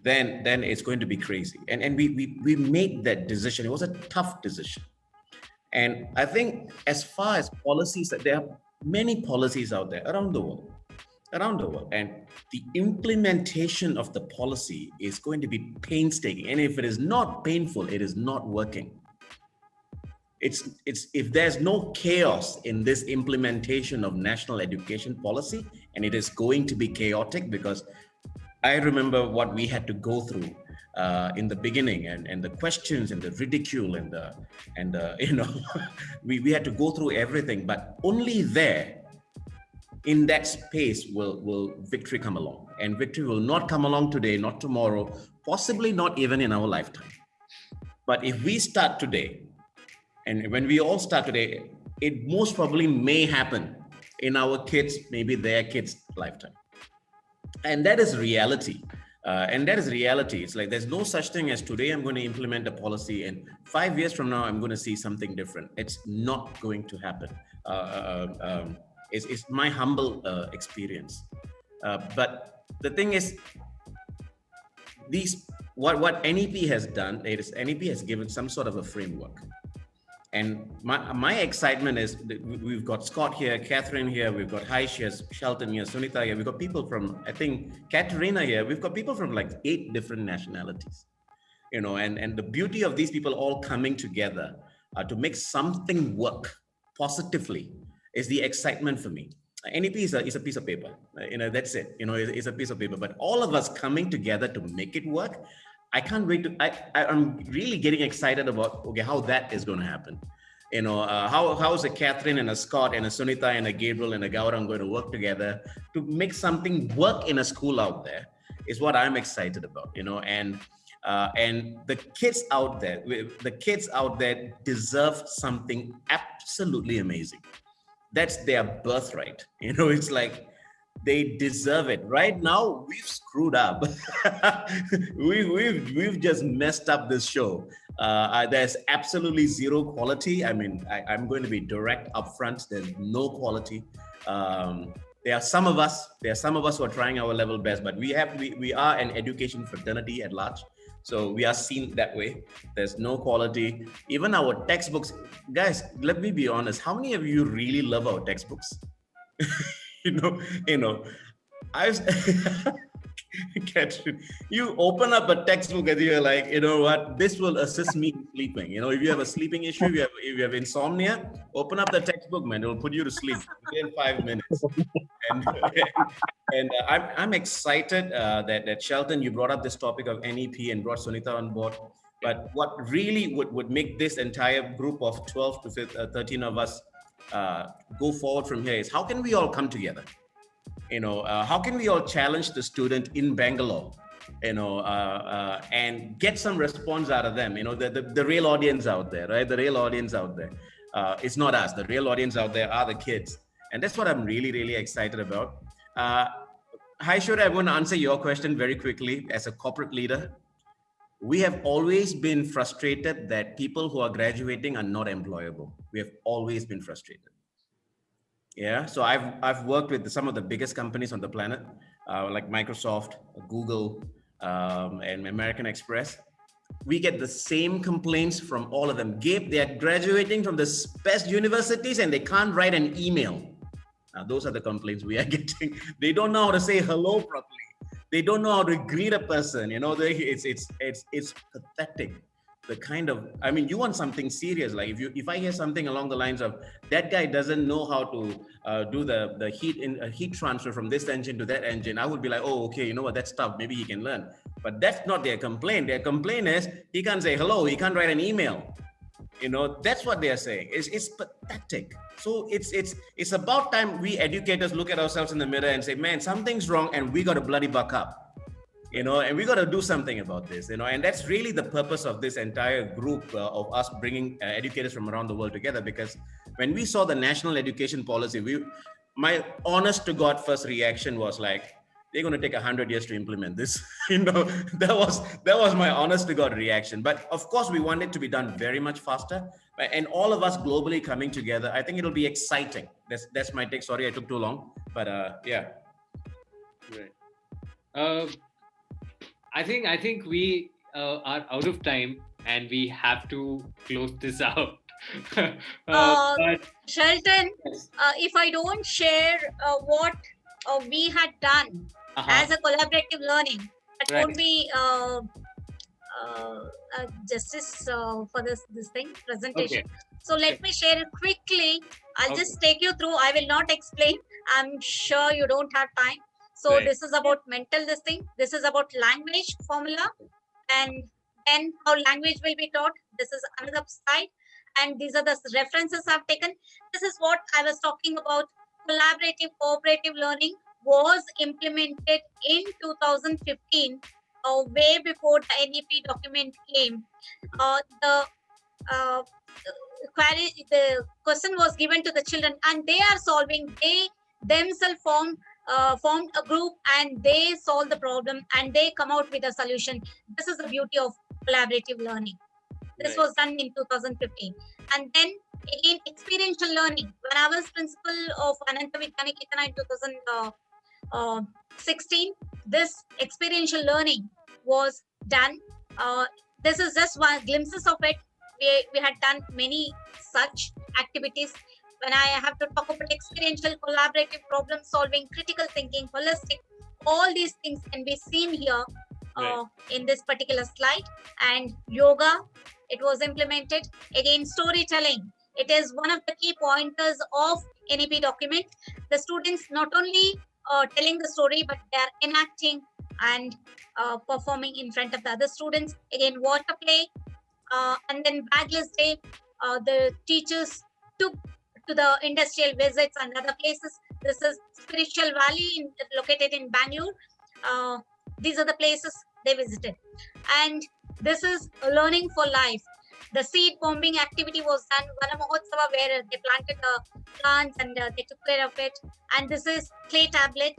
Then it's going to be crazy. And we made that decision. It was a tough decision. And I think as far as policies, there are many policies out there around the world. And the implementation of the policy is going to be painstaking. And if it is not painful, it is not working. It's if there's no chaos in this implementation of national education policy, and it is going to be chaotic, because I remember what we had to go through in the beginning, and the questions and the ridicule and you know, we had to go through everything, but only there, in that space, will victory come along. And victory will not come along today, not tomorrow, possibly not even in our lifetime. But if we start today, and when we all start today, it most probably may happen in our kids, maybe their kids' lifetime. And that is reality. And that is reality. It's like there's no such thing as today I'm going to implement a policy and 5 years from now I'm going to see something different. It's not going to happen. It's my humble experience. But the thing is, what NEP has done is NEP has given some sort of a framework. And my excitement is that we've got Scott here, Catherine here, we've got Haish here, Shalton here, Sunitha here, we've got people from, I think, Katerina here, we've got people from like 8 different nationalities, you know, and the beauty of these people all coming together to make something work positively is the excitement for me. NEP is a piece of paper, you know, that's it, you know, it's a piece of paper, but all of us coming together to make it work, I can't wait to, I'm really getting excited about, okay, how that is going to happen. You know, how is a Catherine and a Scott and a Sunitha and a Gabriel and a Gaurang going to work together to make something work in a school out there is what I'm excited about, you know, and the kids out there deserve something absolutely amazing. That's their birthright. You know, it's like, they deserve it. Right now, we've screwed up. we've just messed up this show. There's absolutely zero quality. I mean, I'm going to be direct upfront. There's no quality. There are some of us who are trying our level best, but we are an education fraternity at large. So we are seen that way. There's no quality. Even our textbooks, guys, let me be honest. How many of you really love our textbooks? You know, Catherine, you open up a textbook and you're like, you know what, this will assist me in sleeping. You know, if you have a sleeping issue, if you have insomnia, open up the textbook, man. It will put you to sleep within 5 minutes. And I'm excited that Shelton, you brought up this topic of NEP and brought Sunitha on board. But what really would make this entire group of 12 to 13 of us go forward from here is how can we all come together? You know, how can we all challenge the student in Bangalore, you know, and get some response out of them? You know, the real audience out there, right? The real audience out there. It's not us. The real audience out there are the kids. And that's what I'm really, really excited about. Haiysvariyah, I'm going to answer your question very quickly. As a corporate leader, we have always been frustrated that people who are graduating are not employable. We have always been frustrated. Yeah, so I've worked with some of the biggest companies on the planet, like Microsoft, Google, and American Express. We get the same complaints from all of them. Gabe, they are graduating from the best universities and they can't write an email. Now, those are the complaints we are getting. They don't know how to say hello properly. They don't know how to greet a person. You know, it's pathetic. The kind of, I mean, you want something serious. Like if I hear something along the lines of that guy doesn't know how to do the heat transfer from this engine to that engine, I would be like, oh, okay, you know what, that's tough. Maybe he can learn. But that's not their complaint. Their complaint is he can't say hello. He can't write an email. You know, that's what they are saying. It's pathetic. So it's about time we educators look at ourselves in the mirror and say, man, something's wrong, and we got to bloody buck up. You know, and we got to do something about this, you know, and that's really the purpose of this entire group of us bringing educators from around the world together. Because when we saw the national education policy, my honest to God first reaction was like, they're going to take 100 years to implement this. You know, that was my honest to God reaction. But of course, we want it to be done very much faster. And all of us globally coming together, I think it'll be exciting. That's my take. Sorry, I took too long, but yeah. Right. I think we are out of time and we have to close this out. But, Shelton, if I don't share what we had done as a collaborative learning, that won't be justice for this presentation. Okay. So let me share it quickly. I'll just take you through. I will not explain. I'm sure you don't have time. So this is about mental This is about language formula, and then how language will be taught. This is another side. And these are the references I've taken. This is what I was talking about. Collaborative, cooperative learning was implemented in 2015, way before the NEP document came. The question was given to the children, and they are solving. They themselves form formed a group and they solve the problem and they come out with a solution. This is the beauty of collaborative learning. This was done in 2015. And then again, experiential learning. When I was principal of Ananta Vidyaniketana in 2016, this experiential learning was done. This is just one glimpses of it. We had done many such activities. When I have to talk about experiential, collaborative, problem solving, critical thinking, holistic, all these things can be seen here in this particular slide. And yoga, it was implemented. Again, storytelling. It is one of the key pointers of NEP document. The students not only telling the story, but they are enacting and performing in front of the other students. Again, water play, and then bagless day. The teachers took to the industrial visits and other places. This is Spiritual Valley located in Bangalore. These are the places they visited. And this is learning for life. The seed bombing activity was done, Vana Mahotsava, where they planted the plants and they took care of it. And this is clay tablet.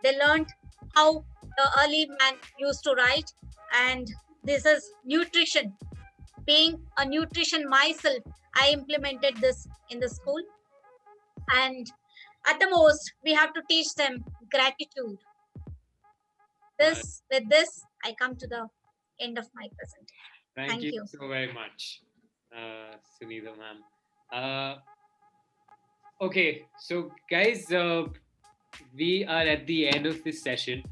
They learned how the early man used to write. And this is nutrition. Being a nutrition myself, I implemented this in the school. And at the most, we have to teach them gratitude. With this, I come to the end of my presentation. Thank you so very much, Sunitha ma'am. Okay, so guys, we are at the end of this session.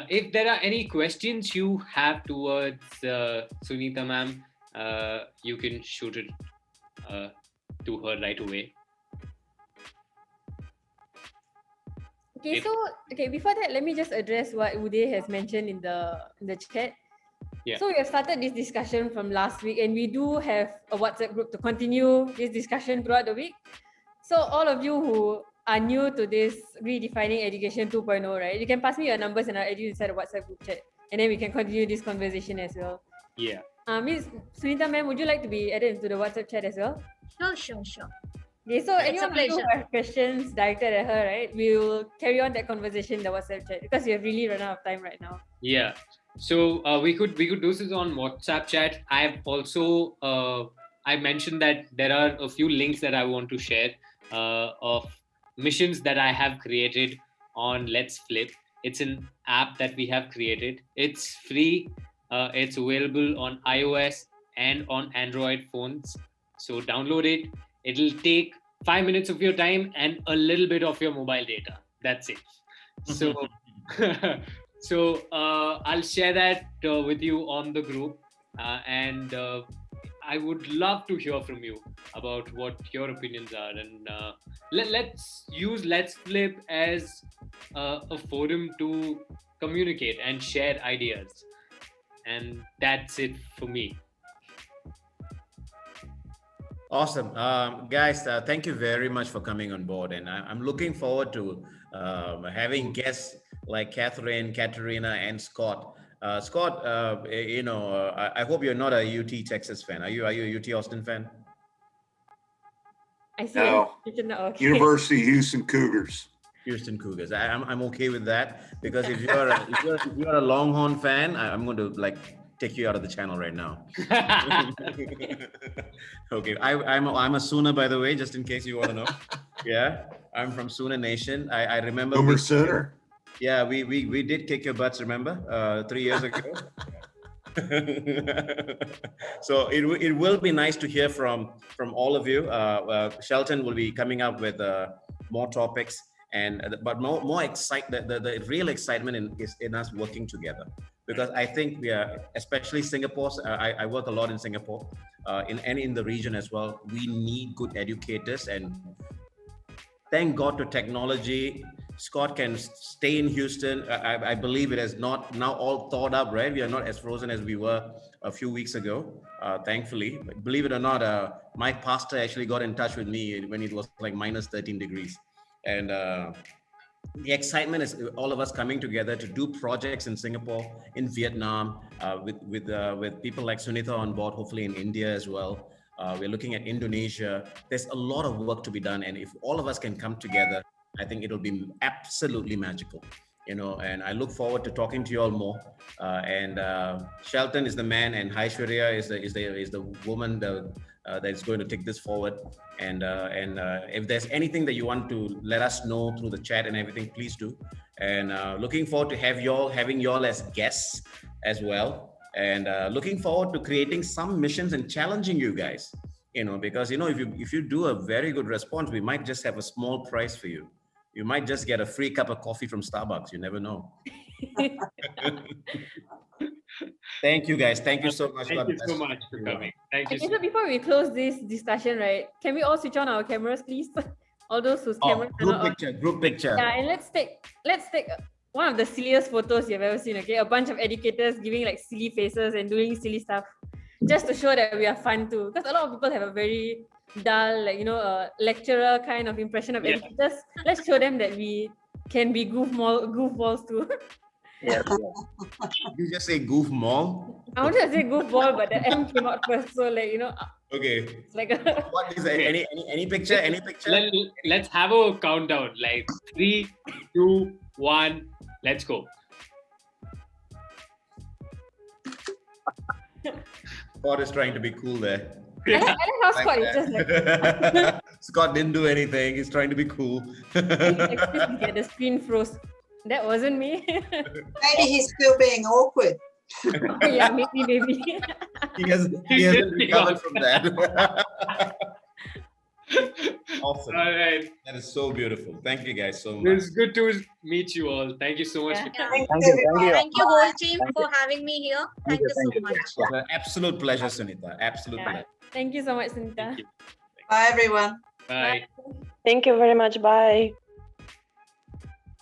If there are any questions you have towards Sunitha ma'am, you can shoot it to her right away. Okay, before that, let me just address what Uday has mentioned in the chat. Yeah. So we have started this discussion from last week, and we do have a WhatsApp group to continue this discussion throughout the week. So all of you who are new to this Redefining Education 2.0, right? You can pass me your numbers and I'll add you inside the WhatsApp group chat, and then we can continue this conversation as well. Yeah. Miss Sunitha ma'am, would you like to be added into the WhatsApp chat as well? Sure. Okay, so It's anyone a pleasure. who have questions directed at her, right? We will carry on that conversation in the WhatsApp chat because we have really run out of time right now. Yeah. So we could do this on WhatsApp chat. I've also I mentioned that there are a few links that I want to share of missions that I have created on Let's Flip. It's an app that we have created. It's free. It's available on iOS and on Android phones. So download it. It'll take 5 minutes of your time and a little bit of your mobile data. That's it. So, I'll share that with you on the group. And I would love to hear from you about what your opinions are. And let's use Let's Flip as a forum to communicate and share ideas. And that's it for me. Awesome. Guys, thank you very much for coming on board. And I'm looking forward to having guests like Catherine, Katerina, and Scott. Scott, I hope you're not a UT Texas fan. Are you a UT Austin fan? I see. No. Okay. University of Houston Cougars. Houston Cougars. I'm okay with that, because if you're a Longhorn fan, I'm going to take you out of the channel right now. Okay, I'm a Sooner, by the way, just in case you want to know. Yeah, I'm from Sooner Nation. I remember. Boomer Sooner. Yeah, we did kick your butts, remember, 3 years ago. So it will be nice to hear from all of you. Shalton will be coming up with more topics, but more the real excitement is in us working together. Because I think we are, especially Singapore, I work a lot in Singapore, in the region as well. We need good educators, and thank God to technology. Scott can stay in Houston. I believe it is not now all thawed up, right? We are not as frozen as we were a few weeks ago, thankfully. Believe it or not, my pastor actually got in touch with me when it was like minus 13 degrees. And the excitement is all of us coming together to do projects in Singapore, in Vietnam, with people like Sunitha on board, hopefully in India as well. We're looking at Indonesia. There's a lot of work to be done. And if all of us can come together, I think it'll be absolutely magical, you know, and I look forward to talking to you all more. And Shalton is the man, and Haiysvariyah is the woman that's going to take this forward. And if there's anything that you want to let us know through the chat and everything, please do. And looking forward to having you all as guests as well. And looking forward to creating some missions and challenging you guys, you know, because, you know, if you do a very good response, we might just have a small prize for you. You might just get a free cup of coffee from Starbucks. You never know. Thank you, guys. Thank you so much. Thank you so much for coming. Thank you. Okay, so before we close this discussion, right, can we all switch on our cameras, please? All those whose cameras are not on. Group picture. Yeah, and let's take one of the silliest photos you've ever seen. Okay, a bunch of educators giving like silly faces and doing silly stuff, just to show that we are fun too. Because a lot of people have a very dull, like, you know, lecturer kind of impression of educators. Let's show them that we can be goofballs too. Yes. You just say goof mall? I wanted to say goofball, but the M came out first. So, like, you know. Okay. It's like what is that? Any picture? Any picture? Let's have a countdown. Like 3, 2, 1. Let's go. Scott is trying to be cool there. I like how Scott is just like. Scott didn't do anything. He's trying to be cool. The screen froze. That wasn't me. Maybe he's still being awkward. Yeah, maybe. He hasn't recovered from that. Awesome. All right. That is so beautiful. Thank you guys so much. It was good to meet you all. Thank you so much. Yeah. Thank you. whole team for having me here. Thank you so much. It was an absolute pleasure, Sunitha. Absolute pleasure. Thank you so much, Sunitha. Bye, everyone. Bye. Thank you very much. Bye.